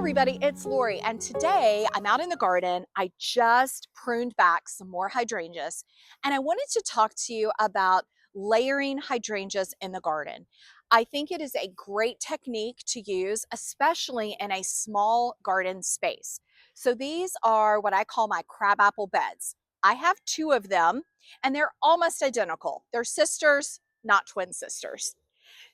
everybody, it's Lori, and today I'm out in the garden. I just pruned back some more hydrangeas, and I wanted to talk to you about layering hydrangeas in the garden. I think it is a great technique to use, especially in a small garden space. So these are what I call my crabapple beds. I have two of them, and they're almost identical. They're sisters, not twin sisters.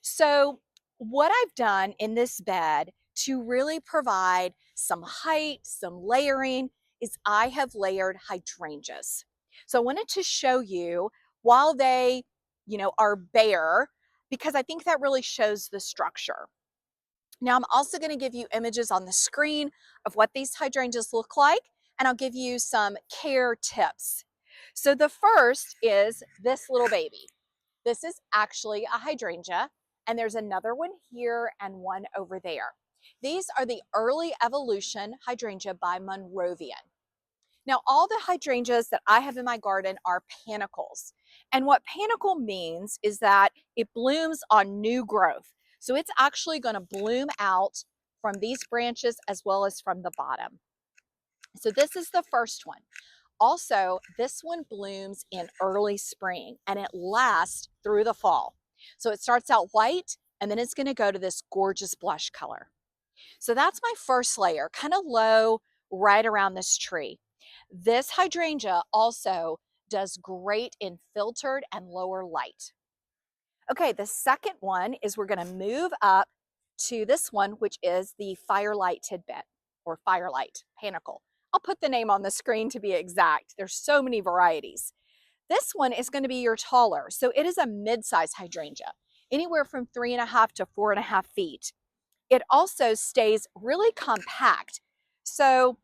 So what I've done in this bed to really provide some height, some layering, is I have layered hydrangeas. So I wanted to show you while they, are bare, because I think that really shows the structure. Now I'm also going to give you images on the screen of what these hydrangeas look like, and I'll give you some care tips. So the first is this little baby. This is actually a hydrangea, and there's another one here and one over there. These are the early evolution hydrangea by Monrovian. Now, all the hydrangeas that I have in my garden are panicles. And what panicle means is that it blooms on new growth. So it's actually going to bloom out from these branches as well as from the bottom. So this is the first one. Also, this one blooms in early spring and it lasts through the fall. So it starts out white and then it's going to go to this gorgeous blush color. So that's my first layer, kind of low right around this tree. This hydrangea also does great in filtered and lower light. Okay, the second one is we're going to move up to this one, which is the firelight tidbit or firelight panicle. I'll put the name on the screen to be exact. There's so many varieties. This one is going to be your taller. So it is a mid-size hydrangea, anywhere from 3.5 to 4.5 feet. It also stays really compact. So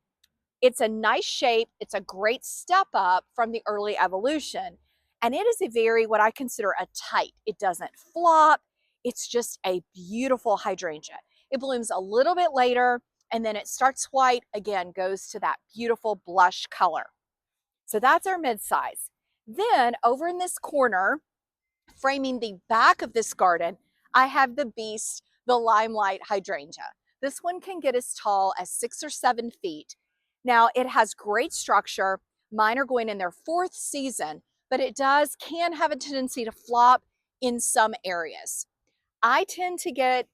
it's a nice shape. It's a great step up from the early evolution. And it is a very, what I consider a tight. It doesn't flop. It's just a beautiful hydrangea. It blooms a little bit later, and then it starts white, again, goes to that beautiful blush color. So that's our mid-size. Then over in this corner, framing the back of this garden, I have the beast, the limelight hydrangea. This one can get as tall as 6 or 7 feet. Now it has great structure. Mine are going in their 4th season, but it can have a tendency to flop in some areas. I tend to get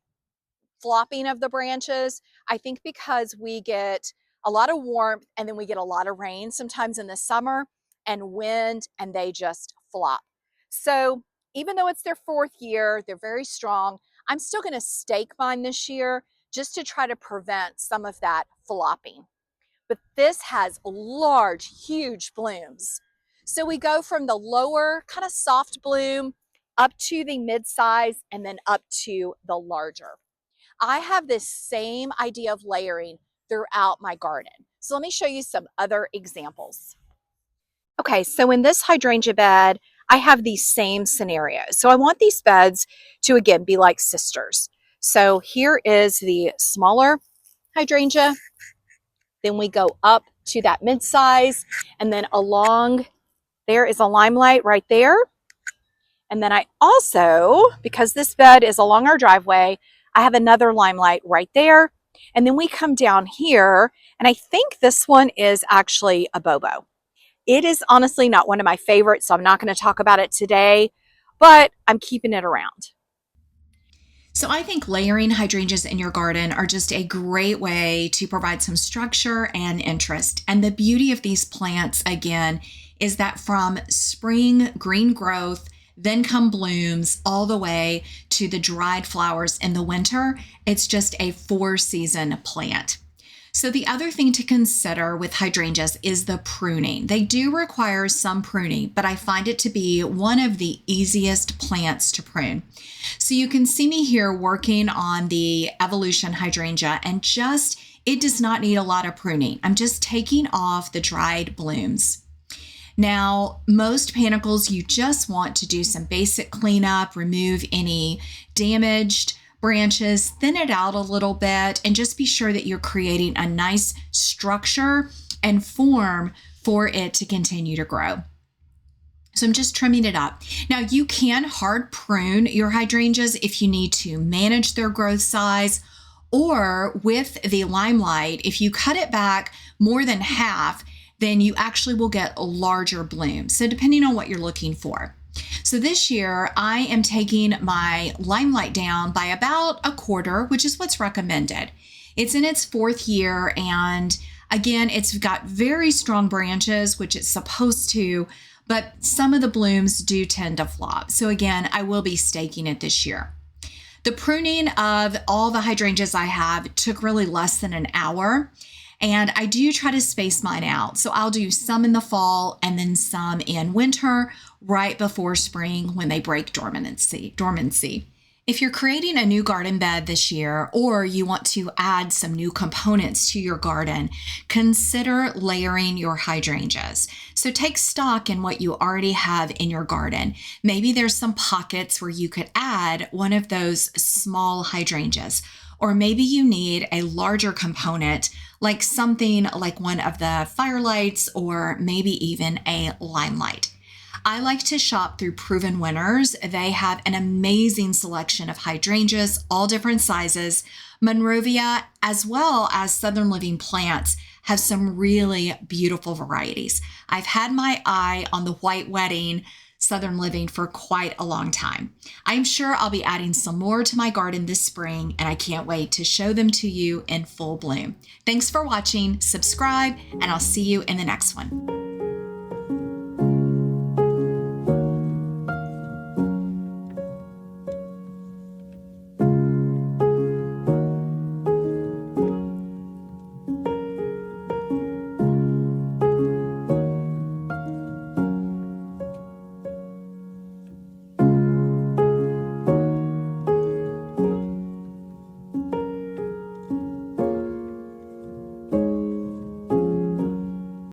flopping of the branches, I think because we get a lot of warmth and then we get a lot of rain sometimes in the summer and wind, and they just flop. So even though it's their 4th year, they're very strong. I'm still going to stake mine this year just to try to prevent some of that flopping. But this has large, huge blooms. So we go from the lower kind of soft bloom up to the mid-size and then up to the larger. I have this same idea of layering throughout my garden. So let me show you some other examples. Okay, so in this hydrangea bed, I have these same scenarios. So I want these beds to, again, be like sisters. So here is the smaller hydrangea. Then we go up to that mid-size, and then along there is a limelight right there. And then I also, because this bed is along our driveway, I have another limelight right there. And then we come down here, and I think this one is actually a bobo. It is honestly not one of my favorites, so I'm not going to talk about it today, but I'm keeping it around. So I think layering hydrangeas in your garden are just a great way to provide some structure and interest. And the beauty of these plants, again, is that from spring green growth, then come blooms all the way to the dried flowers in the winter, it's just a 4-season plant. So the other thing to consider with hydrangeas is the pruning. They do require some pruning, but I find it to be one of the easiest plants to prune. So you can see me here working on the evolution hydrangea, and it does not need a lot of pruning. I'm just taking off the dried blooms. Now, most panicles, you just want to do some basic cleanup, remove any damaged branches, thin it out a little bit, and just be sure that you're creating a nice structure and form for it to continue to grow. So I'm just trimming it up. Now you can hard prune your hydrangeas if you need to manage their growth size, Or with the Limelight, if you cut it back more than half, then you actually will get a larger bloom. So depending on what you're looking for. So this year I am taking my Limelight down by about a quarter, which is what's recommended. It's in its 4th year, and again, it's got very strong branches, which it's supposed to, but some of the blooms do tend to flop. So again, I will be staking it this year. The pruning of all the hydrangeas I have took really less than an hour, and I do try to space mine out. So I'll do some in the fall and then some in winter, right before spring when they break dormancy. If you're creating a new garden bed this year, or you want to add some new components to your garden, consider layering your hydrangeas. So take stock in what you already have in your garden. Maybe there's some pockets where you could add one of those small hydrangeas, or maybe you need a larger component, like something like one of the firelights, or maybe even a Limelight. I like to shop through Proven Winners. They have an amazing selection of hydrangeas, all different sizes. Monrovia, as well as Southern Living Plants, have some really beautiful varieties. I've had my eye on the White Wedding Southern Living for quite a long time. I'm sure I'll be adding some more to my garden this spring, and I can't wait to show them to you in full bloom. Thanks for watching, subscribe, and I'll see you in the next one.